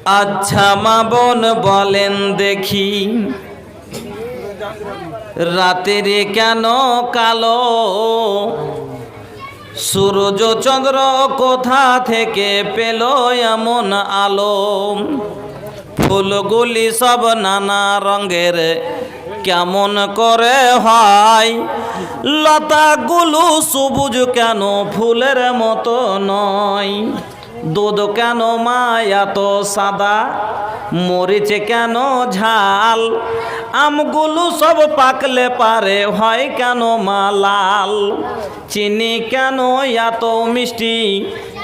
আচ্ছা মা বোন বলেন দেখি, রাতের কেন কালো? সূর্য চন্দ্র কোথা থেকে পেল এমন আলো? ফুলগুলি সব নানা রঙের কেমন করে হয়? লতাগুলো সবুজ কেন ফুলের মতো নয়? দুধ কেন মা এত সাদা, মরিচ কেন ঝাল? আমগুলো সব পাকলে পারে হয় কেন মা লাল? চিনি কেন এত মিষ্টি,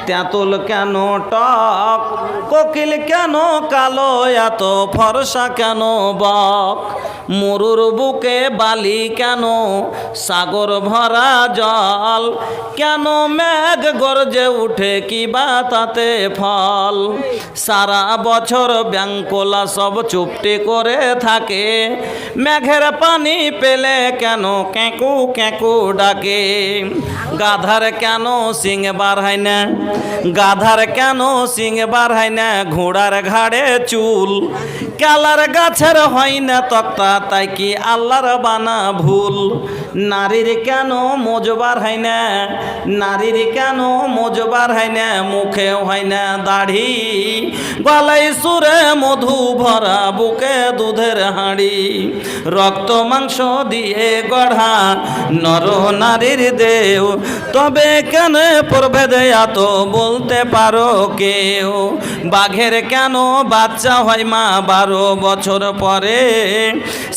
তেঁতুল কেন টক? কোকিল কেন কালো, এত ফর্সা কেন বক? মরুর বুকে বালি কেন, সাগর ভরা জল? কেন মেঘ গর্জে উঠে কি বা তাতে ফল? সারা বছর ব্যাঙ্কোলা সব চুপটি করে থাকে, মেঘের পানি পেলে কেন ক্যাঁকু ক্যাঁকু ডাকে? গাধার কেন সিং বার হয় না, গাধার কেন সিং বার হয় না? ঘোড়ার ঘাড়ে চুল, কালার গাছের হয় না তক্তা, তাই কি আল্লাহর বানা ভুল? নারীর কেন মজবার হয় না, নারীর কেন মজবার হয় না? মুখে হয় না দাড়ি, গলায় সুরে মধু ভরা, বুকে দুধের হাঁড়ি। রক্ত মাংস দিয়ে গড়া নর নারীর দেহ, তবে কেন প্রভেদ এত বলতে পারো কেউ? বাঘের কেন বাচ্চা হয় মা 12 বছর পরে?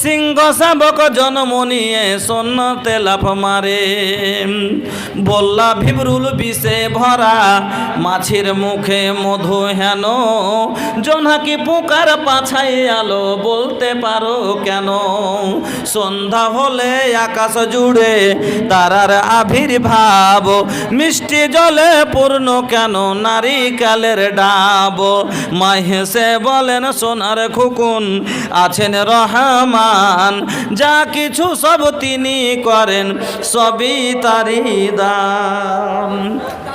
সিংহ শাবক জন্ম নিয়ে সন্ন্যতে লাফ মারে। বল্লা ভিবরুল বিষে ভরা, মাছের মুখে মধু হেন? জোনাকি পোকার পাছায় আলো বলতে পারো কেন? সন্ধ্যা হলে আকাশ জুড়ে তারার আবির্ভাব, মিষ্টি জলে পূর্ণ কেন নারিকেলের ডাব? মাহেসে বলেন সোনার খুকুন আছেন রহমান, যা কিছু সব তিনি করেন সবই তারি দান।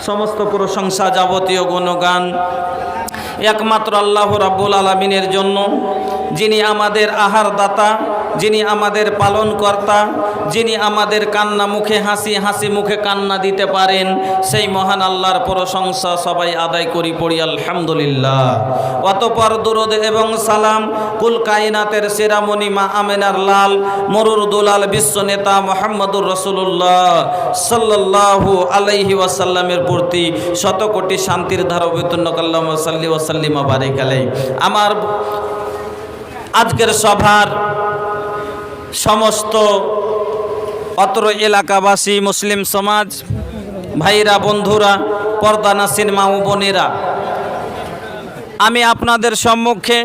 সমস্ত প্রশংসা যাবতীয় গুণগান একমাত্র আল্লাহ রাব্বুল আলামিনের জন্য, যিনি আমাদের আহার দাতা, যিনি আমাদের পালন কর্তা, যিনি আমাদের কান্না মুখে হাসি, হাসি মুখে কান্না দিতে পারেন, সেই মহান আল্লাহর প্রশংসা সবাই আদায় করি, পড়ি আলহামদুলিল্লাহ। অতঃপর দুরূদ এবং সালাম কুল কায়নাতের সেরামণি মা আমেনার লাল মরুর দুলাল বিশ্ব নেতা মুহাম্মদুর রাসূলুল্লাহ সাল্লাল্লাহু আলাইহি ওয়াসাল্লামের প্রতি শতকোটি শান্তির ধারা অবতীর্ণ আল্লাহুম্মা সাল্লি ওয়া সাল্লিম ওয়া বারিক আলাইহি। আমার আজকের সভার সমস্ত অত্র এলাকাবাসী, মুসলিম সমাজ, ভাইরা, বন্ধুরা, পর্দানাসীন মা ও বোনেরা, আমি আপনাদের সম্মুখে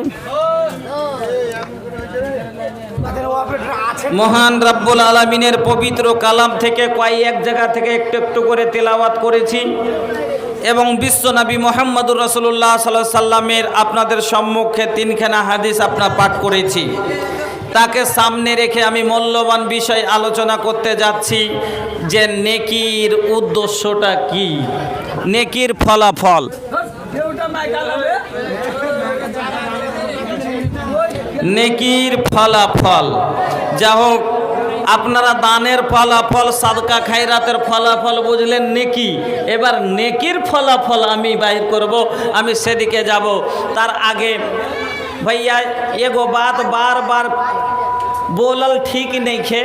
মহান রাব্বুল আলামিনের পবিত্র কালাম থেকে কয়েক জায়গা থেকে একটু একটু করে তেলাওয়াত করেছি এবং বিশ্বনবী মুহাম্মদুর রাসূলুল্লাহ সাল্লাল্লাহু আলাইহি সাল্লামের আপনাদের সম্মুখে 3খানা হাদিস আপনার পাঠ করেছি। তাকে সামনে রেখে আমি মূল্যবান বিষয় আলোচনা করতে যাচ্ছি যে নেকির উদ্দেশ্যটা কি, নেকির ফলাফল। নেকির ফলাফল যা হোক, আপনারা দানের ফলাফল, সাদকা খায়রাতের ফলাফল বুঝলেন নেকি। এবার নেকির ফলাফল আমি বাহির করব, আমি সেদিকে যাব। তার आगे भैया एगो बात बार बार बोलल ठीक नहीं खे।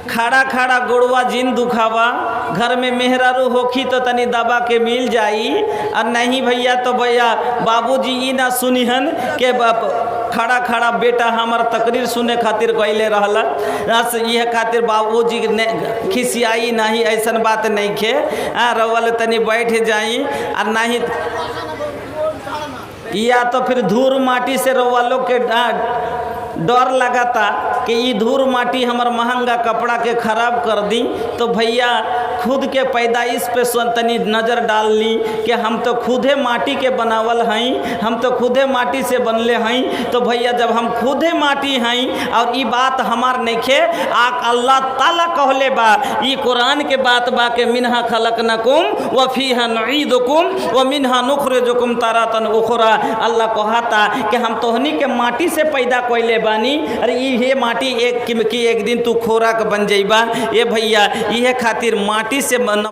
खड़ा खड़ा गोड़वा जिन दुखावा, घर में मेहरारू होखी तो तनी दबा के मिल जाई, और नहीं भैया तो भैया बाबूजी ई ना सुनिहन के खड़ा खड़ा बेटा हमार तकरीर सुने खातिर गईले रहला, यह खातिर बाबूजी ने खिसियाई नहीं, ऐसा बात नहीं खे। रवल तनी बैठ जाई, और नहीं या तो फिर धूल माटी से रवा लोग के डर लगाता कि ये धूल माटी हमार महंगा कपड़ा के खराब कर दी, तो भैया खुद के पैदाइश पे तनी नज़र डाल ली कि हम तो खुदे माटी के बनावल हैं, हम तो खुदे माटी से बनले हैं। तो भैया जब हम खुदे माटी हैं और ये बात हमार नइखे अल्लाह ताला कहले बा, ये कुरान के बात बा के मिन्हा खलकनकुम व फीहा नुईदुकुम व मिन्हा नुखरिजुकुम तारातन उखरा। अल्लाह कहता कि हम तोहनी के माटी से पैदा कइले बानी, अरे ये माटी एक दिन तू खोराक बन जइबा। ये भैया इहे खातिर माटी से